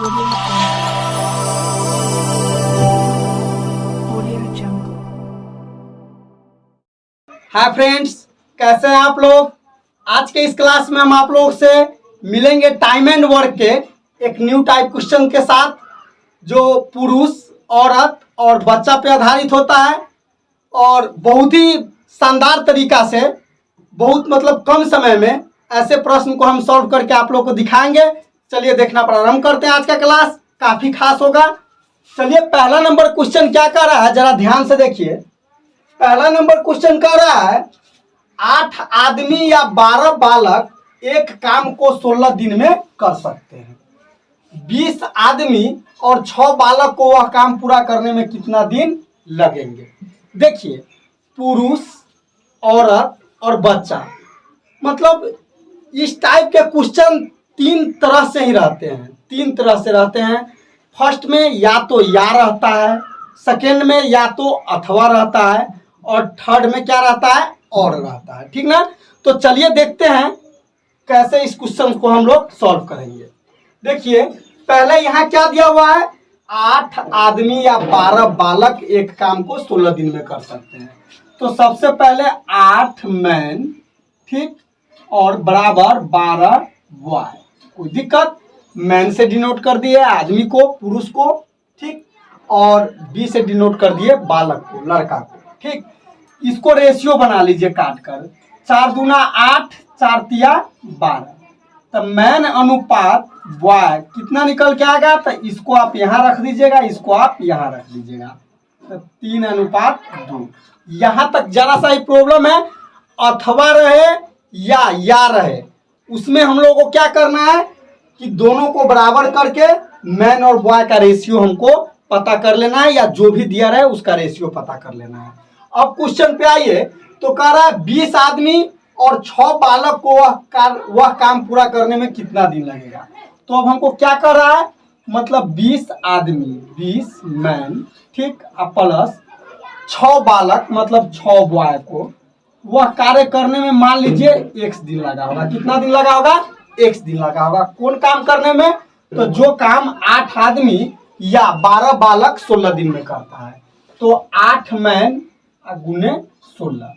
Audio Jungle. Hi friends, कैसे हैं आप लोग। आज के इस क्लास में हम आप लोग से मिलेंगे टाइम एंड वर्क के एक न्यू टाइप क्वेश्चन के साथ, जो पुरुष, औरत और बच्चा पे आधारित होता है और बहुत ही शानदार तरीका से, बहुत मतलब कम समय में ऐसे प्रश्न को हम सॉल्व करके आप लोग को दिखाएंगे। चलिए देखना प्रारंभ करते हैं। आज का क्लास काफ़ी खास होगा। चलिए पहला नंबर क्वेश्चन क्या कर रहा है, जरा ध्यान से देखिए। पहला नंबर क्वेश्चन कर रहा है 8 आदमी या 12 बालक एक काम को 16 दिन में कर सकते हैं। 20 आदमी और 6 बालक को वह काम पूरा करने में कितना दिन लगेंगे। देखिए, पुरुष, औरत और बच्चा, मतलब इस टाइप के क्वेश्चन तीन तरह से ही रहते हैं, तीन तरह से रहते हैं। फर्स्ट में या तो या रहता है, सेकेंड में या तो अथवा रहता है और थर्ड में क्या रहता है, और रहता है। ठीक ना। तो चलिए देखते हैं कैसे इस क्वेश्चन को हम लोग सॉल्व करेंगे। देखिए पहले यहाँ क्या दिया हुआ है, 8 आदमी या 12 बालक एक काम को 16 दिन में कर सकते हैं। तो सबसे पहले 8 मैन, ठीक, और बराबर 12 बॉय। कोई दिक्कत, मैन से डिनोट कर दिए आदमी को, पुरुष को, ठीक, और बी से डिनोट कर दिए बालक को, लड़का को। ठीक, इसको रेशियो बना लीजिए काट कर। 4 दूना 8, 4 तिया 12। तो मैन अनुपात बॉय कितना निकल के आएगा, तो इसको आप यहाँ रख दीजिएगा, इसको आप यहाँ रख दीजिएगा। तो 3:2। यहाँ तक जरा सा ही प्रॉब्लम है, अथवा रहे या रहे, उसमें हम लोगों को क्या करना है कि दोनों को बराबर करके मैन और बॉय का रेशियो हमको पता कर लेना है, या जो भी दिया रहे उसका रेशियो पता कर लेना है। अब क्वेश्चन पे आइए, तो कह रहा है 20 आदमी और 6 बालक को वह काम पूरा करने में कितना दिन लगेगा। तो अब हमको क्या कर रहा है, मतलब 20 आदमी, 20 मैन, ठीक, प्लस 6 बालक मतलब 6 बॉय को वह कार्य करने में मान लीजिए x दिन लगा होगा। कितना दिन लगा होगा, x दिन लगा होगा। कौन काम करने में, तो जो काम 8 आदमी या 12 बालक 16 दिन में करता है। तो 8 मैन गुने 16।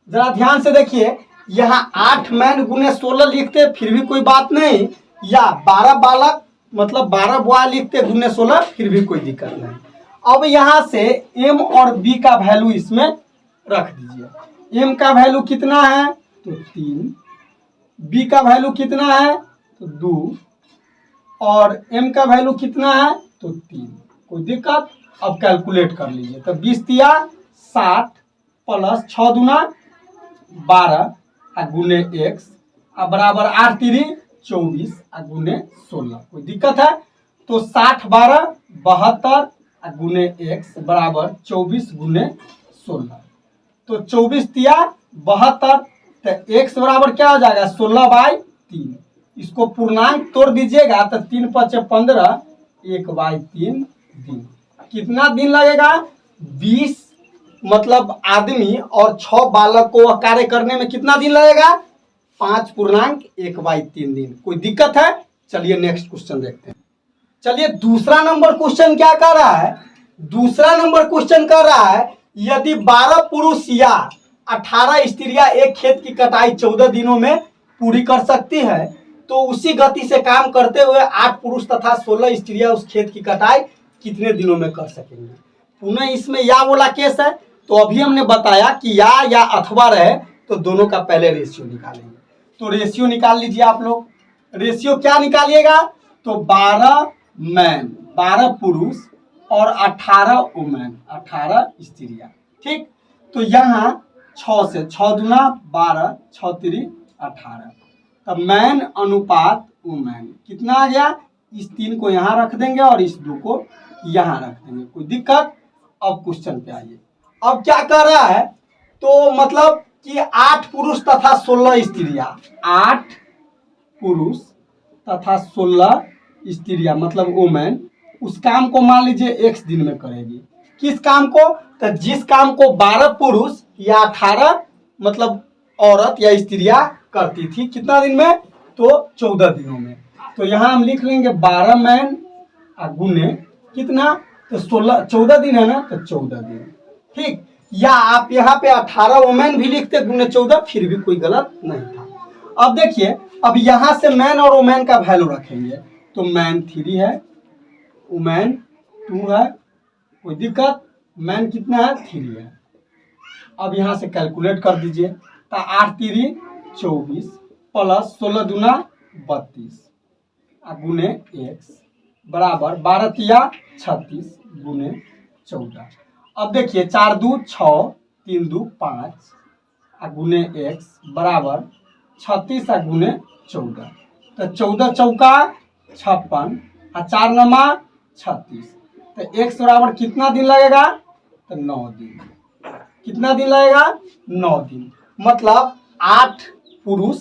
जरा ध्यान से देखिए, यहाँ 8 मैन गुने 16 लिखते फिर भी कोई बात नहीं, या 12 बालक मतलब 12 बॉय लिखते गुने 16 फिर भी कोई दिक्कत नहीं। अब यहाँ से m और b का वैल्यू इसमें रख दीजिए। m का वैल्यू कितना है, तो 3, b का वैल्यू कितना है, तो 2, और m का वैल्यू कितना है, तो 3। कोई दिक्कत। अब कैलकुलेट कर लीजिए। तो 20 तिया 60 प्लस 6 दूना 12 गुने x बराबर 8 तिरी 24 गुने 16। कोई दिक्कत है। तो 60 12 72 गुने x बराबर 24 गुने 16। तो 24 तिया 72, तो x बराबर क्या हो जाएगा, 16/3। इसको पूर्णांक तोड़ दीजिएगा तो 3 × 5 = 15, 1/3 दिन। कितना दिन लगेगा, 20 मतलब आदमी और 6 बालक को कार्य करने में कितना दिन लगेगा, 5.1/3 दिन। कोई दिक्कत है। चलिए नेक्स्ट क्वेश्चन देखते हैं। चलिए दूसरा नंबर क्वेश्चन क्या कर रहा है, दूसरा नंबर क्वेश्चन कर रहा है यदि 12 पुरुष या 18 स्त्रियां एक खेत की कटाई 14 दिनों में पूरी कर सकती है, तो उसी गति से काम करते हुए 8 पुरुष तथा 16 स्त्रियां उस खेत की कटाई कितने दिनों में कर सकेंगे। पुनः इसमें या वाला केस है, तो अभी हमने बताया कि या अथवा रहे तो दोनों का पहले रेशियो निकालेंगे। तो रेशियो निकाल लीजिए आप लोग। रेशियो क्या निकालिएगा, तो 12 मैन 12 पुरुष और 18 वुमेन 18 स्त्रियां। ठीक, तो यहाँ 6 से 6 दूना 12, 6 तिरी 18। तब मैन अनुपात वुमेन कितना आ गया, इस 3 को यहाँ रख देंगे और इस 2 को यहाँ रख देंगे। कोई दिक्कत। अब क्वेश्चन पे आइए। अब क्या कर रहा है, तो मतलब कि 8 पुरुष तथा 16 स्त्रियां, 8 पुरुष तथा 16 स्त्रियां मतलब वुमेन उस काम को मान लीजिए x दिन में करेगी। किस काम को, तो जिस काम को 12 पुरुष या 18 मतलब औरत या स्त्रियां करती थी, कितना दिन में, तो 14 दिनों में। तो यहाँ हम लिख लेंगे 12 मैन गुने कितना, तो 14 दिन है ना, तो 14 दिन। ठीक, या आप यहाँ पे 18 वुमेन भी लिखते गुने 14, फिर भी कोई गलत नहीं था। अब देखिए, अब यहाँ से मैन और वुमेन का वैल्यू रखेंगे, तो मैन 3 है, वुमेन 2 है, कोई दिक्कत, मैन कितना है 3 है। अब यहाँ से कैलकुलेट कर दीजिए, तो 8 3 24 प्लस 16 दूना 32 गुने x बराबर 12 तिया 36 गुने 14। अब देखिए 4 2 6 3 2 5 गुने x बराबर 36 गुने 14, तो 14 चौका 56 और 4 नमा 36, तो x बराबर कितना दिन लगेगा, तो 9 दिन। कितना दिन लगेगा, 9 दिन। मतलब 8 पुरुष,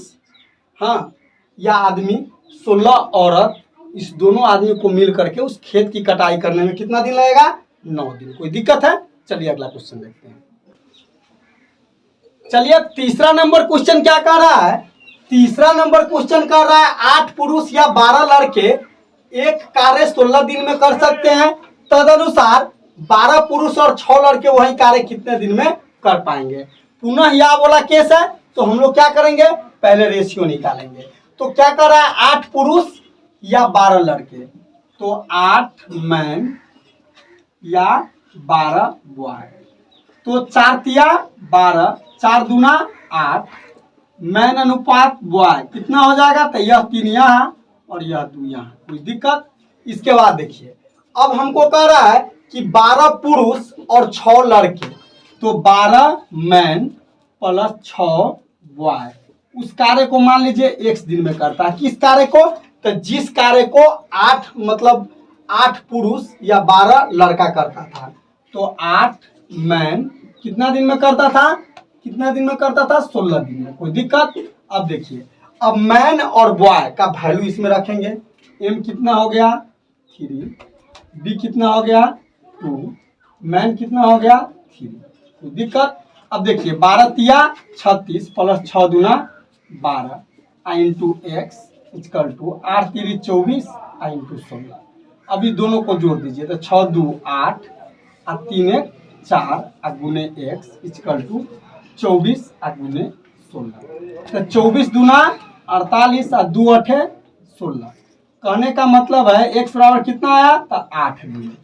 हाँ, या आदमी, 16 औरत, इस दोनों आदमी को मिल करके उस खेत की कटाई करने में कितना दिन लगेगा, 9 दिन। कोई दिक्कत है? चलिए अगला क्वेश्चन देखते हैं। चलिए तीसरा नंबर क्वेश्चन क्या कर रहा है, तीसरा नंबर क्वेश्चन कर रहा है 8 पुरुष या 12 लड़के एक कार्य 16 दिन में कर सकते हैं, तदनुसार 12 पुरुष और 6 लड़के वही कार्य कितने दिन में कर पाएंगे। पुनः यह वाला केस है, तो हम लोग क्या करेंगे, पहले रेशियो निकालेंगे। तो क्या कर रहा है, 8 पुरुष या 12 लड़के, तो 8 मैन या 12 बॉय, तो 4 तिया 12, 4 दूना 8, मैन अनुपात बॉय कितना हो जाएगा, तो यह 3 यहाँ और यह 2 यहाँ। कोई दिक्कत? इसके बाद देखिए, अब हमको कह रहा है कि 12 पुरुष और 6 लड़के, तो 12 मैन प्लस 6 बॉय, उस कार्य को मान लीजिए x दिन में करता है। किस कार्य को, तो जिस कार्य को 8 मतलब 8 पुरुष या 12 लड़का करता था, तो 8 मैन कितना दिन में करता था, कितना दिन में करता था, 16 दिन में। कोई दिक्कत? अब देखिए, अब मैन और बॉय का वैल्यू इसमें रखेंगे। m कितना हो गया 3, b कितना हो गया 2, मैन कितना हो गया 3। कोई दिक्कत? अब देखिए 12 तिया 36 प्लस 6 दूना 12 into x equal to 8 3 24 into 16। अभी दोनों को जोड़ दीजिए, तो 6 2 8 और 3 1 4 गुने एक्स इक्वल टू 24 गुने 16, तो 24 दूना 48 और 2 8 16। कहने का मतलब है x बराबर कितना आया, तो 8 गुने।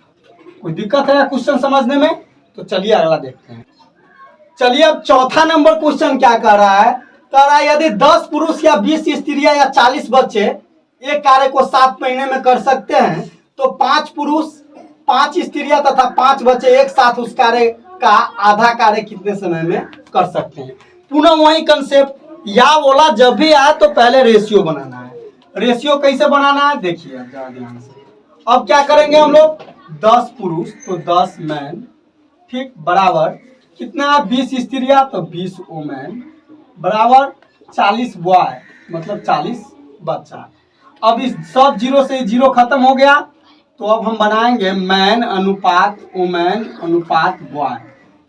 कोई दिक्कत है क्वेश्चन समझने में? तो चलिए अगला देखते हैं। चलिए अब चौथा नंबर क्वेश्चन क्या कर रहा है, कह रहा है यदि 10 पुरुष या 20 स्त्रियां या 40 बच्चे एक कार्य को 7 महीने में कर सकते हैं, तो 5 पुरुष 5 स्त्रियां तथा 5 बच्चे एक साथ उस कार्य का आधा कार्य कितने समय में कर सकते हैं। पुनः वही कंसेप्ट, या बोला जब भी आए तो पहले रेशियो बनाना है। रेशियो कैसे बनाना है देखिए जरा ध्यान से। अब क्या करेंगे हम लोग, 10 पुरुष तो 10 मैन, ठीक, बराबर कितना 20 स्त्रियां तो 20 वुमेन, बराबर 40 बॉय मतलब 40 बच्चा। अब इस सब जीरो से जीरो खत्म हो गया, तो अब हम बनाएंगे मैन अनुपात वुमेन अनुपात बॉय।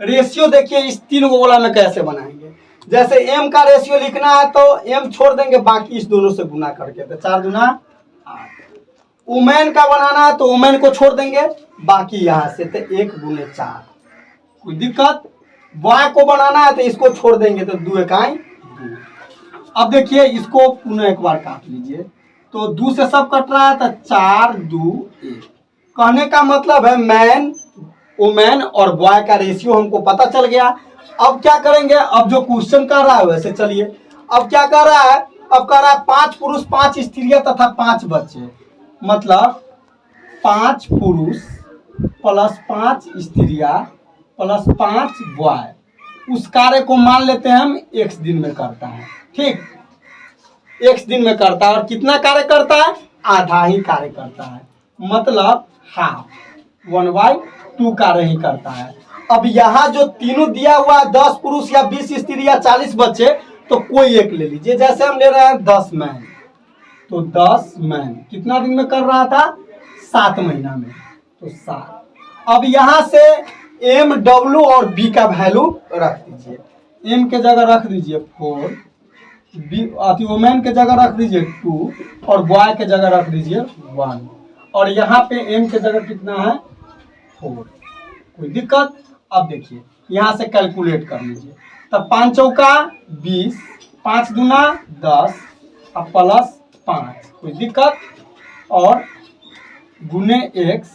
रेशियो देखिए इस 3 गोला में कैसे बनाएंगे। जैसे m का रेशियो लिखना है तो m छोड़ देंगे, बाकी इस दोनों से गुना करके, तो 4 दूना 8। वुमेन का बनाना है तो वुमेन को छोड़ देंगे, बाकी यहाँ से तो 1 गुने 4। कोई दिक्कत? बॉय को बनाना है तो इसको छोड़ देंगे, तो 2 इकाई 2। अब देखिए इसको पुनः एक बार काट लीजिए, तो 2 से सब कट रहा है, तो 4 2 1। कहने का मतलब है मैन वुमेन और बॉय का रेशियो हमको पता चल गया। अब क्या करेंगे, अब जो क्वेश्चन कर रहा है वैसे चलिए। अब क्या कर रहा है, अब कर रहा है 5 पुरुष 5 स्त्रियां तथा 5 बच्चे, मतलब 5 पुरुष प्लस 5 स्त्रियां प्लस 5 बॉय, उस कार्य को मान लेते हैं हम x दिन में करता है, ठीक, x दिन में करता है। और कितना कार्य करता है, आधा ही कार्य करता है, मतलब हाफ, 1/2 कार्य ही करता है। अब यहाँ जो तीनों दिया हुआ है 10 पुरुष या 20 स्त्री या 40 बच्चे, तो कोई एक ले लीजिए। जैसे हम ले रहे हैं 10 मैन, तो 10 मैन कितना दिन में कर रहा था, 7 महीना में, तो 7। अब यहाँ से एम डब्ल्यू और बी का वैल्यू रख दीजिए। एम के जगह रख दीजिए 4, बी वुमेन के जगह रख दीजिए 2 और बॉय के जगह रख दीजिए 1। और यहाँ पे m के जगह कितना है 4। कोई दिक्कत? अब देखिए यहाँ से कैलकुलेट कर लीजिए। तब 5 चौका 20, 5 दूना 10 अब प्लस 5। कोई दिक्कत? और गुने x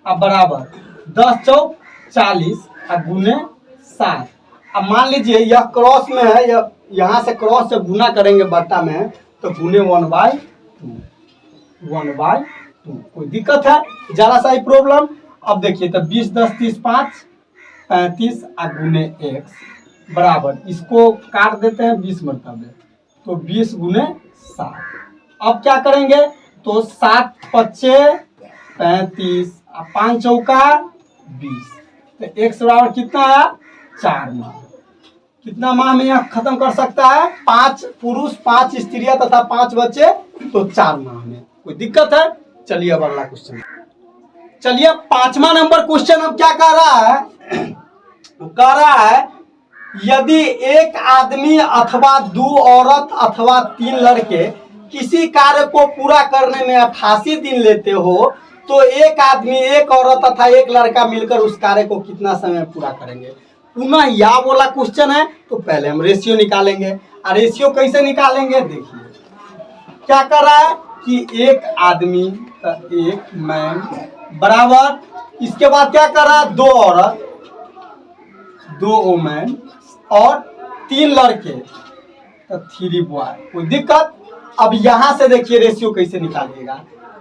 अब बराबर 10 चौक 40 अब गुने 7। अब मान लीजिए यह क्रॉस में है, यहाँ से क्रॉस से गुना करेंगे बट्टा में तो गुने 1/2। कोई दिक्कत है? जरा सा ही प्रॉब्लम। अब देखिए तो 20 10 30 5 35 और गुने x बराबर, इसको काट देते हैं 20 मरतबे तो 20 गुने 7। अब क्या करेंगे तो 7 पच्चे 35 और 5 चौका 20 तो x बराबर कितना है 4 माह। कितना माह में यह खत्म कर सकता है? 5 पुरुष 5 स्त्रियां तथा 5 बच्चे तो 4 माह में। कोई दिक्कत है? चलिए अब अगला क्वेश्चन। चलिए 5वां नंबर क्वेश्चन अब क्या कह रहा है? कह रहा है यदि एक आदमी अथवा 2 औरत अथवा 3 लड़के किसी कार्य को पूरा करने में 88 दिन लेते हो तो एक आदमी एक औरत तथा एक लड़का मिलकर उस कार्य को कितना समय में पूरा करेंगे। पुनः या बोला क्वेश्चन है तो पहले हम रेशियो निकालेंगे। और रेशियो कैसे निकालेंगे? देखिए क्या कर रहा है कि एक आदमी तो एक मैन बराबर, इसके बाद क्या कर रहा है 2 औरत 2 वुमेन और 3 लड़के तो 3 बॉय। कोई दिक्कत? अब यहां से देखिए रेशियो कैसे निकालिएगा।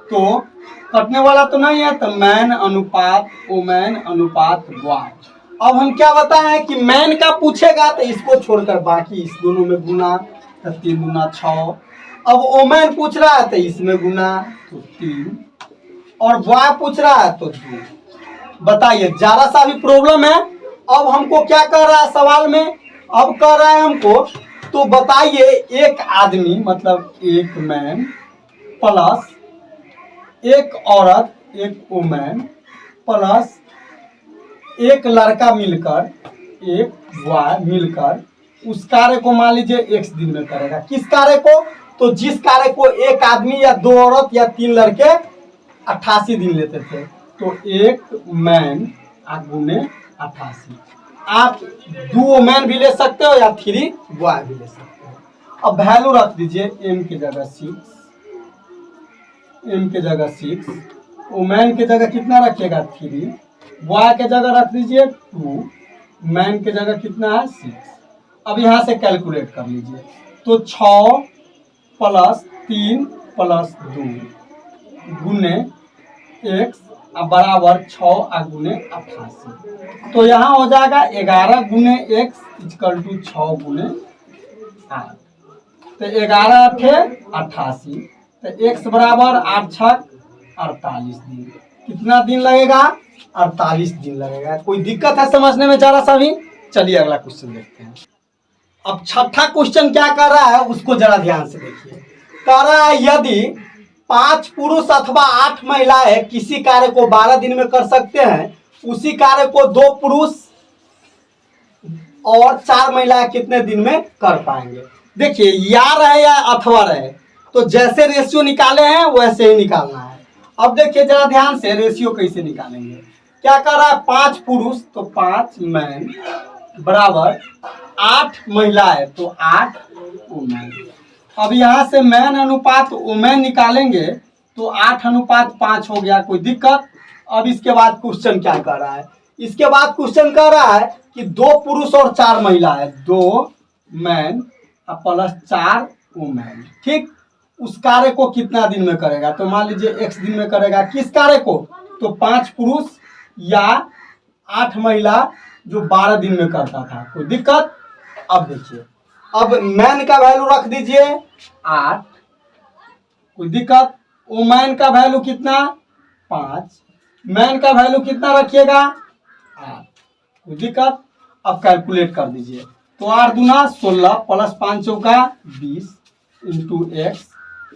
तो कटने वाला तो नहीं है तो मैन अनुपात वुमेन अनुपात बॉय। अब हम क्या बताएं कि मैन का पूछेगा तो इसको छोड़कर बाकी इस दोनों में गुना तो 3 गुना 6। अब वुमेन पूछ रहा है तो इसमें गुना तो 3 और बॉय पूछ रहा है तो 2। बताइए जरा सा भी प्रॉब्लम है? अब हमको क्या कर रहा है सवाल में? अब कह रहा है हमको तो बताइए एक आदमी मतलब एक मैन प्लस एक औरत एक वुमेन प्लस एक लड़का मिलकर एक बॉय मिलकर उस कार्य को मान लीजिए x दिन में करेगा। किस कार्य को? तो जिस कार्य को एक आदमी या 2 औरत या 3 लड़के 88 दिन लेते थे तो एक मैन गुने 88। आप 2 वुमेन भी ले सकते हो या 3 बॉय भी ले सकते हो। अब वैल्यू रख दीजिए m की जगह 6, m की जगह 6, वुमेन की जगह कितना रखिएगा 3, बॉय के जगह रख दीजिए 2, मैन के जगह कितना है 6। अब यहाँ से कैलकुलेट कर लीजिए तो 6 प्लस 3 प्लस 2 गुने x बराबर 6 और गुने 88। तो यहाँ हो जाएगा 11 गुने x इक्वल टू 6 गुने 8 तो 11 थे 88 तो x बराबर 8 छक 48 दिन। कितना दिन लगेगा? 48 दिन लगेगा। कोई दिक्कत है समझने में जरा सा भी? चलिए अगला क्वेश्चन देखते हैं। अब छठा क्वेश्चन क्या कर रहा है उसको जरा ध्यान से देखिए। कह रहा है यदि 5 पुरुष अथवा 8 महिलाएं किसी कार्य को 12 दिन में कर सकते हैं, उसी कार्य को 2 पुरुष और 4 महिलाएं कितने दिन में कर पाएंगे। देखिए या रहे या अथवा रहे तो जैसे रेशियो निकाले हैं वैसे ही निकालना है। अब देखिए जरा ध्यान से रेशियो कैसे निकालेंगे। क्या कर रहा है 5 पुरुष तो 5 मैन बराबर 8 महिलाएं तो 8 वुमेन। अब यहाँ से मैन अनुपात वुमेन निकालेंगे तो 8 अनुपात 5 हो गया। कोई दिक्कत? अब इसके बाद क्वेश्चन क्या कर रहा है? इसके बाद क्वेश्चन कर रहा है कि 2 पुरुष और 4 महिलाएं 2 मैन प्लस 4 वुमेन, ठीक, उस कार्य को कितना दिन में करेगा। तो मान लीजिए x दिन में करेगा। किस कार्य को? तो 5 पुरुष या 8 महिला जो 12 दिन में करता था। कोई दिक्कत? अब देखिए अब मैन का वैल्यू रख दीजिए 8। कोई दिक्कत? वुमेन का वैल्यू कितना 5, मैन का वैल्यू कितना रखिएगा 8। कोई दिक्कत? अब कैलकुलेट कर दीजिए तो 8 दूना 16 प्लस 5 चौका 20 इंटू x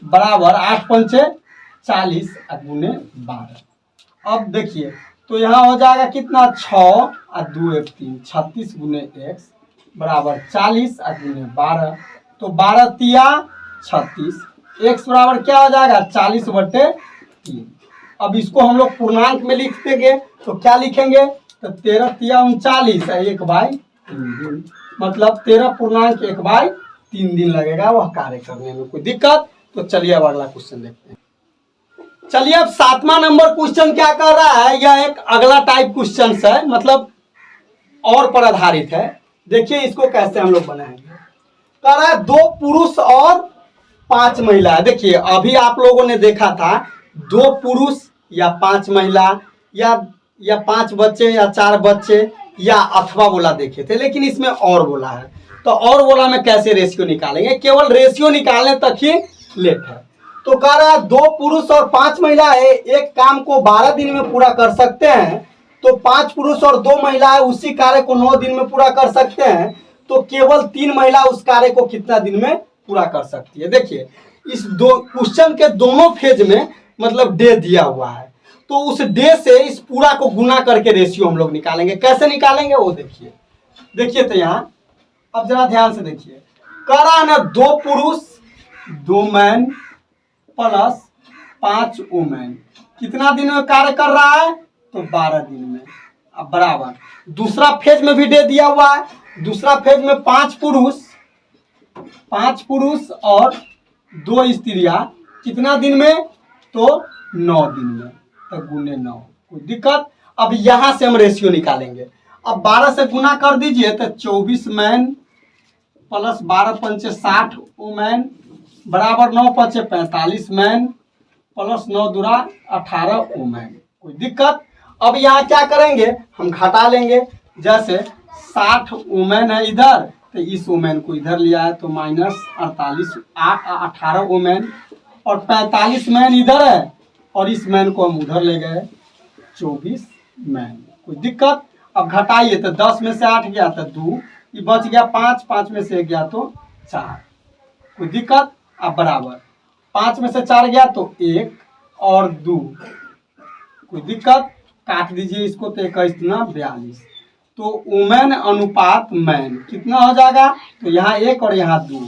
बराबर 8 पंचे 40 गुने 12। अब देखिए तो यहाँ हो जाएगा कितना 6 और 2 1 3 36 गुने x बराबर 40 और गुने 12 तो 12 तिया 36 x बराबर क्या हो जाएगा 40/3। अब इसको हम लोग पूर्णांक में लिख देंगे तो क्या लिखेंगे, तो 13 तिया 39 है 1/3 दिन, मतलब 13.1/3 दिन लगेगा वह कार्य करने में। कोई दिक्कत? तो चलिए अब अगला क्वेश्चन देखते हैं। चलिए अब 7वां नंबर क्वेश्चन क्या कर रहा है, यह एक अगला टाइप क्वेश्चन है, मतलब और पर आधारित है। देखिए इसको कैसे हम लोग बनाएंगे। कह रहा है 2 पुरुष और 5 महिला। देखिए अभी आप लोगों ने देखा था 2 पुरुष या 5 महिला या 5 बच्चे या 4 बच्चे या अथवा बोला देखे थे, लेकिन इसमें और बोला है। तो और बोला में कैसे रेशियो निकालेंगे, केवल रेशियो निकालने तक ही लेट है। तो कह रहा है 2 पुरुष और 5 महिलाएं एक काम को 12 दिन में पूरा कर सकते हैं, तो 5 पुरुष और 2 महिलाएं उसी कार्य को 9 दिन में पूरा कर सकते हैं, तो केवल 3 महिला उस कार्य को कितना दिन में पूरा कर सकती है। देखिए इस दो क्वेश्चन के दोनों फेज में मतलब डे दिया हुआ है, तो उस डे से इस पूरा को गुना करके रेशियो हम लोग निकालेंगे। कैसे निकालेंगे वो देखिए। देखिए तो यहाँ अब जरा ध्यान से देखिए, कह रहा है ना 2 पुरुष 2 मैन प्लस 5 वुमेन कितना दिन में कार्य कर रहा है, तो 12 दिन में। अब बराबर दूसरा फेज में भी दे दिया हुआ है, दूसरा फेज में 5 पुरुष और 2 स्त्रियां कितना दिन में, तो 9 दिन में, तो गुने 9। कोई दिक्कत? अब यहां से हम रेशियो निकालेंगे। अब 12 से गुना कर दीजिए तो 24 मैन प्लस 12 पंचे 60 वुमेन बराबर 9 पंचे 45 मैन प्लस 9 दूरा 18 वुमेन। कोई दिक्कत? अब यहाँ क्या करेंगे, हम घटा लेंगे। जैसे 60 वुमेन है इधर, तो इस वुमेन को इधर लिया है तो माइनस 18 वुमेन, और 45 मैन इधर है और इस मैन को हम उधर ले गए 24 मैन। कोई दिक्कत? अब घटाइए तो 10 में से 8 गया तो 2, ये बच गया 5, 5 में से 1 गया तो 4। कोई दिक्कत? अब बराबर 5 में से 4 गया तो 1 और 2। कोई दिक्कत? काट दीजिए इसको तो 21 दूना 42। तो वुमेन अनुपात मैन कितना हो जाएगा, तो यहाँ 1 और यहाँ 2,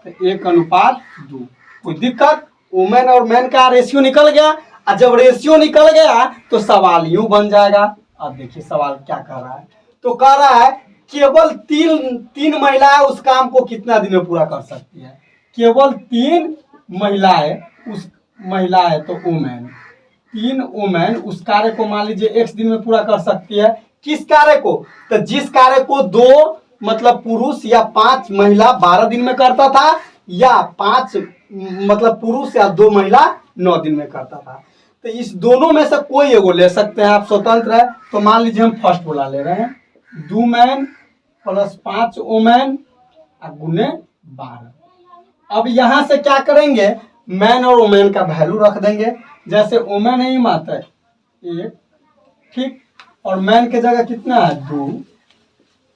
तो 1:2। कोई दिक्कत? वुमेन और मैन का रेशियो निकल गया। और जब रेशियो निकल गया तो सवाल यूं बन जाएगा। अब देखिए सवाल क्या कर रहा है, तो कह रहा है केवल तीन महिलाएं उस काम को कितना दिन में पूरा कर सकती है। केवल 3 महिलाएं तो वुमेन, 3 वुमेन उस कार्य को मान लीजिए x दिन में पूरा कर सकती है। किस कार्य को, तो जिस कार्य को 2 मतलब पुरुष या 5 महिला 12 दिन में करता था, या 5 मतलब पुरुष या 2 महिला 9 दिन में करता था। तो इस दोनों में से कोई एगो ले सकते हैं, आप स्वतंत्र है। तो मान लीजिए हम फर्स्ट बोला ले रहे हैं 2 मैन प्लस 5 वुमेन गुने 12। अब यहां से क्या करेंगे, मैन और वुमेन का वैल्यू रख देंगे। जैसे वुमेन है माता 1, ठीक, और मैन के जगह कितना है 2,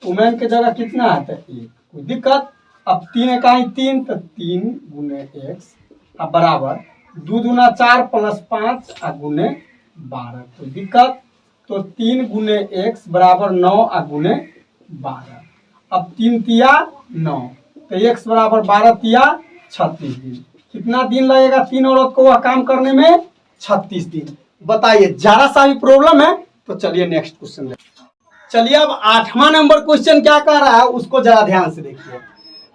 वुमेन के जगह कितना है तो 1। कोई दिक्कत? अब 3 इकाई 3, तो 3 गुने x अब बराबर 2 दूना 4 प्लस 5 गुने 12। कोई दिक्कत? तो 3 गुने x बराबर 9 गुने 12। अब 3 तिया 9, तो x बराबर 12 तिया 36 दिन। कितना दिन लगेगा 3 औरत को वह काम करने में, 36 दिन। बताइए जरा सा भी प्रॉब्लम है? तो चलिए नेक्स्ट क्वेश्चन देखिए। चलिए अब 8वां नंबर क्वेश्चन क्या कह रहा है उसको जरा ध्यान से देखिए।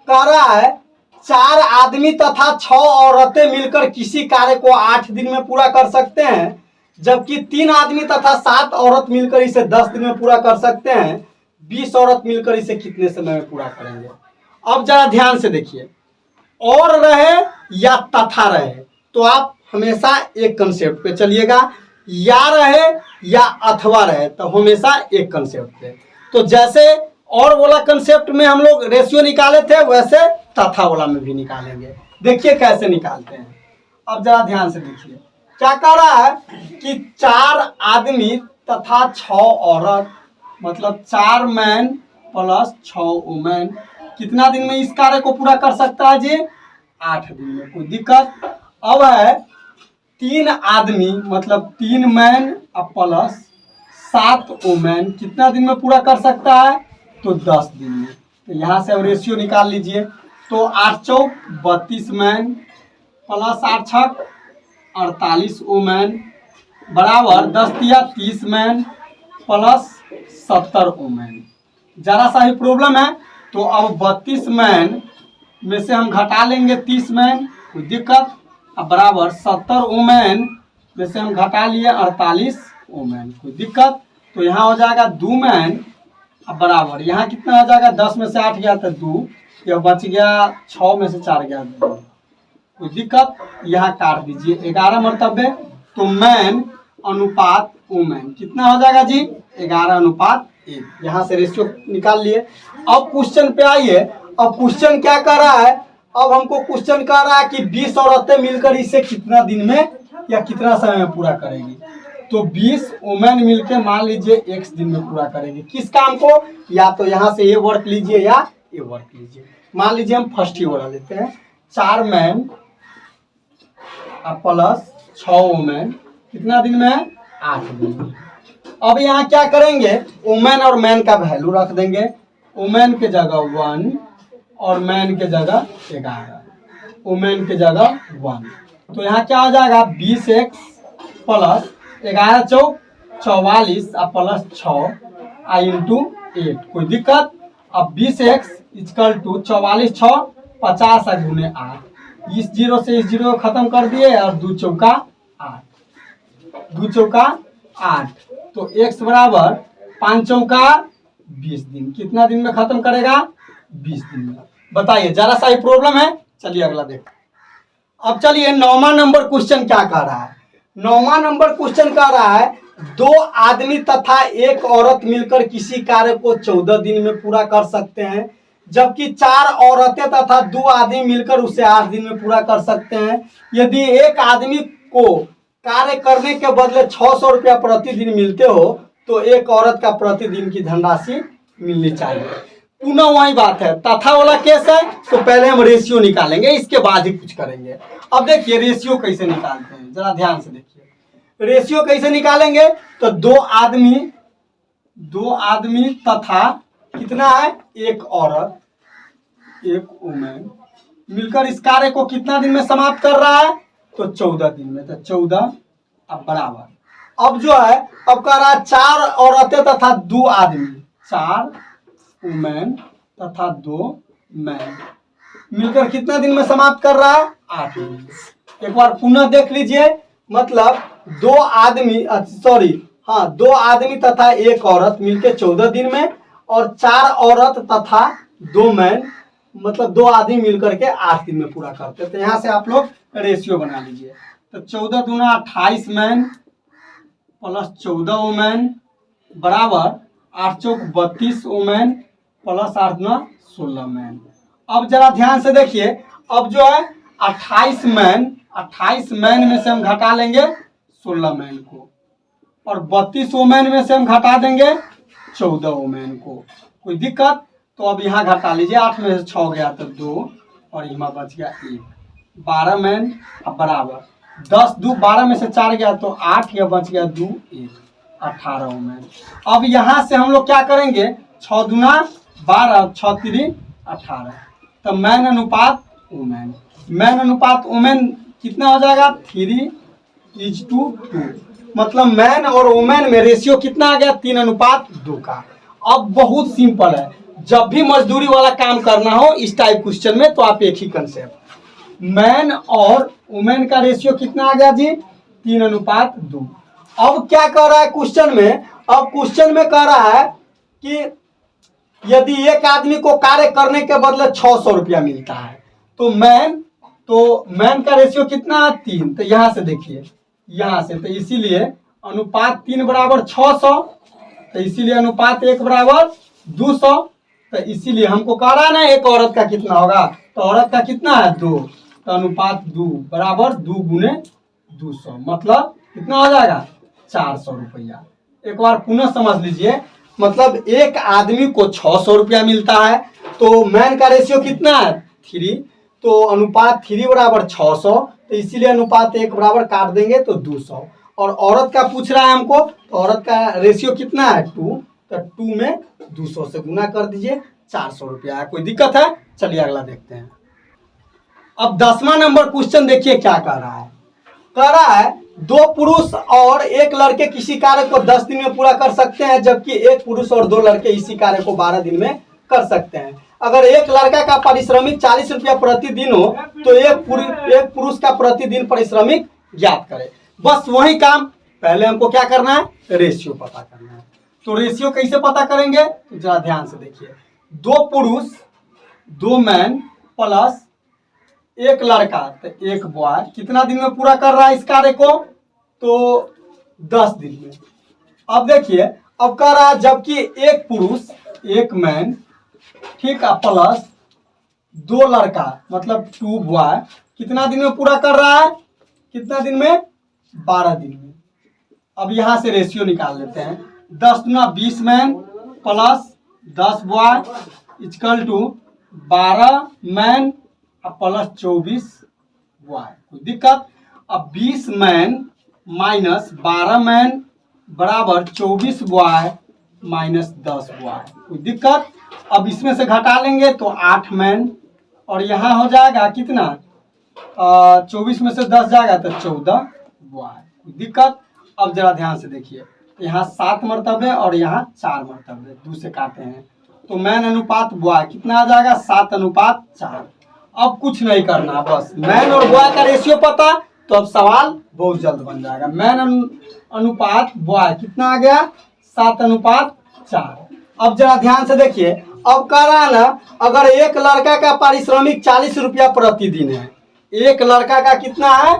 कह रहा है 4 आदमी तथा 6 औरतें मिलकर किसी कार्य को 8 दिन में पूरा कर सकते हैं, जबकि 3 आदमी तथा 7 औरत मिलकर इसे 10 दिन में पूरा कर सकते हैं। 20 औरत मिलकर इसे कितने समय में पूरा करेंगे। अब जरा ध्यान से देखिए, और रहे या तथा रहे तो आप हमेशा एक कंसेप्ट पे चलिएगा, या रहे या अथवा रहे तो हमेशा एक कंसेप्ट पे। तो जैसे और वाला कंसेप्ट में हम लोग रेशियो निकाले थे, वैसे तथा वाला में भी निकालेंगे। देखिए कैसे निकालते हैं। अब जरा ध्यान से देखिए, क्या कह रहा है कि 4 आदमी तथा 6 औरत, मतलब 4 मैन प्लस 6 वुमेन कितना दिन में इस कार्य को पूरा कर सकता है जी, 8 दिन में। कोई दिक्कत? अब है 3 आदमी मतलब 3 मैन प्लस 7 वुमेन कितना दिन में पूरा कर सकता है, तो 10 दिन में। तो यहाँ से अब रेशियो निकाल लीजिए। तो 8 चौक 32 मैन प्लस 8 छक 48 वुमेन बराबर 10 दिया 30 मैन प्लस 70 वुमेन। जरा सा ही प्रॉब्लम है, तो अब 32 मैन में से हम घटा लेंगे 30 मैन, कोई दिक्कत। अब बराबर 70 वुमेन में से हम घटा लिए 48 वुमेन, कोई दिक्कत। तो यहाँ हो जाएगा 2 मैन। अब बराबर यहाँ कितना हो जाएगा, 10 में से 8 गया तो 2, यह बच गया 6 में से 4 गया 2, कोई दिक्कत। यहाँ काट दीजिए 11 मरतबे। तो मैन अनुपात वुमेन कितना हो जाएगा जी, 11:1। यहाँ से रेशियो निकाल लिए। अब क्वेश्चन पे आइए। अब क्वेश्चन क्या कर रहा है, अब हमको क्वेश्चन कह रहा है कि 20 औरतें मिलकर इसे कितना दिन में या कितना समय में पूरा करेगी। तो 20 वुमेन मिलकर मान लीजिए x दिन में पूरा करेगी किस काम को, या तो यहाँ से ये वर्क लीजिए या ये वर्क लीजिए। मान लीजिए हम फर्स्ट ही वाला लेते हैं, 4 मैन प्लस 6 वुमेन कितना दिन में, 8 दिन में। अब यहाँ क्या करेंगे, वुमेन और मैन का वैल्यू रख देंगे। वुमेन के जगह 1 और मैन के जगह 11, वुमेन के जगह 1। तो यहाँ क्या हो जाएगा, 20x प्लस 11 चौक 44 प्लस 6 इंटू 8, कोई दिक्कत। अब 20x इक्वल टू 44 6 50 गुने 8, इस जीरो से इस जीरो खत्म कर दिए और 2 चौका 8, 2 चौका 8। तो x बराबर 5 चौका 20 दिन, कितना दिन में खत्म करेगा, 20 दिन में। बताइए, जरा सा ही प्रॉब्लम है। चलिए अगला देखते। अब चलिए 9वां नंबर क्वेश्चन क्या कह रहा है। 9वां नंबर क्वेश्चन कह रहा है 2 आदमी तथा 1 औरत मिलकर किसी कार्य को 14 दिन में पूरा कर सकते हैं, जबकि 4 औरतें तथा 2 आदमी मिलकर उसे 8 दिन में पूरा कर सकते हैं। यदि एक आदमी को कार्य करने के बदले 600 रुपया प्रतिदिन मिलते हो तो एक औरत का प्रतिदिन की धनराशि मिलनी चाहिए। पुनः वही बात है, तथा वाला केस है, तो पहले हम रेशियो निकालेंगे, इसके बाद ही कुछ करेंगे। अब देखिए रेशियो कैसे निकालते हैं, जरा ध्यान से देखिए। रेशियो कैसे निकालेंगे, तो 2 आदमी तथा कितना है, 1 औरत 1 वुमेन मिलकर इस कार्य को कितना दिन में समाप्त कर रहा है, तो 14 दिन में। तो 14 अब बराबर, अब जो है अब कह रहा है 4 औरतें तथा 2 आदमी, 4 वुमेन तथा 2 मैन मिलकर कितना दिन में समाप्त कर रहा है, 8 दिन। एक बार पुनः देख लीजिए, मतलब 2 आदमी तथा 1 औरत मिलकर 14 दिन में, और 4 औरत तथा 2 मैन मतलब 2 आदमी मिलकर के 8 दिन में पूरा करते। तो यहाँ से आप लोग रेशियो बना लीजिए। तो 14 दूना 28 मैन प्लस 14 वुमेन बराबर 8 चौक 32 वुमेन प्लस 8 दूना 16 मैन। अब जरा ध्यान से देखिए, अब जो है 28 मैन में से हम घटा लेंगे 16 मैन को, और 32 वुमेन में से हम घटा देंगे 14 वुमेन को, कोई दिक्कत। तो अब यहाँ घटा लीजिए, 8 में से 6 गया तो 2 और यहाँ बच गया 1, 12 मैन। अब बराबर 10 2 12 में से 4 गया तो 8, या बच गया 2 1, 18 वुमेन। अब यहाँ से हम लोग क्या करेंगे, 6 दूना 12 6 3 18। तो मैन अनुपात वुमेन कितना हो जाएगा, 3:2। मतलब मैन और वुमेन में रेशियो कितना आ गया, 3:2 का। अब बहुत सिंपल है, जब भी मजदूरी वाला काम करना हो इस टाइप क्वेश्चन में, तो आप एक ही कंसेप्ट, मैन और वुमेन का रेशियो कितना आ गया जी, 3:2। अब क्या कर रहा है क्वेश्चन में, अब क्वेश्चन में कह रहा है कि यदि एक आदमी को कार्य करने के बदले 600 रुपया मिलता है, तो मैन का रेशियो कितना है, 3। तो यहाँ से देखिए, यहाँ से, तो इसीलिए अनुपात 3 बराबर 600, तो इसीलिए अनुपात 1 बराबर 200। तो इसीलिए हमको कह रहा है ना एक औरत का कितना होगा, तो औरत का कितना है 2, तो अनुपात 2 बराबर 2 गुने 200, मतलब कितना हो जाएगा, 400 रुपया। एक बार पुनः समझ लीजिए, मतलब एक आदमी को 600 रुपया मिलता है, तो मैन का रेशियो कितना है 3, तो अनुपात 3 बराबर 600, तो इसीलिए अनुपात 1 बराबर काट देंगे तो 200। और औरत का पूछ रहा है हमको, तो औरत का रेशियो कितना है 2, तो 2 में 200 से गुना कर दीजिए, 400 रुपया है। कोई दिक्कत है, चलिए अगला देखते हैं। अब 10वां नंबर क्वेश्चन देखिए क्या कह रहा है। कह रहा है दो पुरुष और एक लड़के किसी कार्य को 10 दिन में पूरा कर सकते हैं, जबकि एक पुरुष और दो लड़के इसी कार्य को 12 दिन में कर सकते हैं। अगर एक लड़का का पारिश्रमिक 40 रुपया प्रतिदिन हो तो एक पुरुष का प्रतिदिन पारिश्रमिक ज्ञात करें। बस वही काम, पहले हमको क्या करना है, रेशियो पता करना है। तो रेशियो कैसे पता करेंगे, तो जरा ध्यान से देखिए। दो पुरुष, दो मैन प्लस एक लड़का तो एक बॉय कितना दिन में पूरा कर रहा है इस कार्य को, तो 10 दिन में। अब देखिए, अब कह रहा है जबकि एक पुरुष, एक मैन, ठीक है, प्लस दो लड़का मतलब 2 बॉय कितना दिन में पूरा कर रहा है, कितना दिन में, 12 दिन में। अब यहां से रेशियो निकाल लेते हैं। 10 गुना 20 man plus 10 boy equal to 12 man plus 24 boy. कोई दिक्कत? अब 20 मैन माइनस 12 मैन बराबर 24 बॉय माइनस 10 बॉय। कोई दिक्कत? अब इसमें से घटा लेंगे तो 8 मैन, और यहाँ हो जाएगा कितना, 24 में से 10 जाएगा तो 14 बॉय। कोई दिक्कत? अब जरा ध्यान से देखिए, यहाँ 7 मरतबे और यहाँ 4 मरतबे, 2 से काटे हैं तो मैन अनुपात बॉय कितना आ जाएगा, 7:4। अब कुछ नहीं करना, बस मैन और बॉय का रेशियो पता, तो अब सवाल बहुत जल्द बन जाएगा। मैन अनुपात बॉय कितना आ गया, 7:4। अब जरा ध्यान से देखिए, अब कह रहा है ना, अगर एक लड़का का पारिश्रमिक 40 रुपया प्रतिदिन है, एक लड़का का कितना है,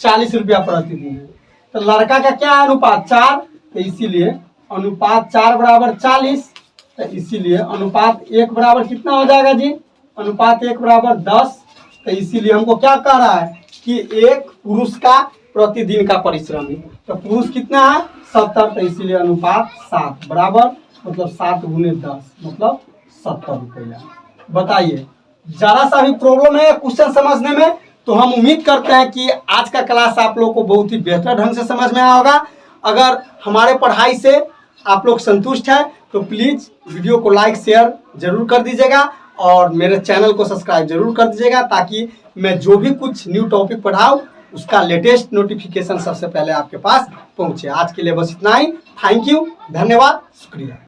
40 रुपया प्रतिदिन है, तो लड़का का क्या है, अनुपात 4, तो इसीलिए अनुपात 4 बराबर 40, तो इसीलिए अनुपात 1 बराबर कितना हो जाएगा जी, अनुपात 1 बराबर 10। तो इसीलिए हमको क्या कह रहा है कि एक पुरुष का प्रतिदिन का परिश्रमिक, तो पुरुष कितना है, 70, तो इसीलिए अनुपात 7 बराबर मतलब 7 गुने 10 मतलब 70 रुपया। बताइए, जरा सा भी प्रॉब्लम है क्वेश्चन समझने में, तो हम उम्मीद करते हैं कि आज का क्लास आप लोग को बहुत ही बेहतर ढंग से समझ में आया होगा। अगर हमारे पढ़ाई से आप लोग संतुष्ट हैं तो प्लीज़ वीडियो को लाइक शेयर जरूर कर दीजिएगा और मेरे चैनल को सब्सक्राइब जरूर कर दीजिएगा, ताकि मैं जो भी कुछ न्यू टॉपिक पढ़ाऊँ उसका लेटेस्ट नोटिफिकेशन सबसे पहले आपके पास पहुँचे। आज के लिए बस इतना ही। थैंक यू, धन्यवाद, शुक्रिया।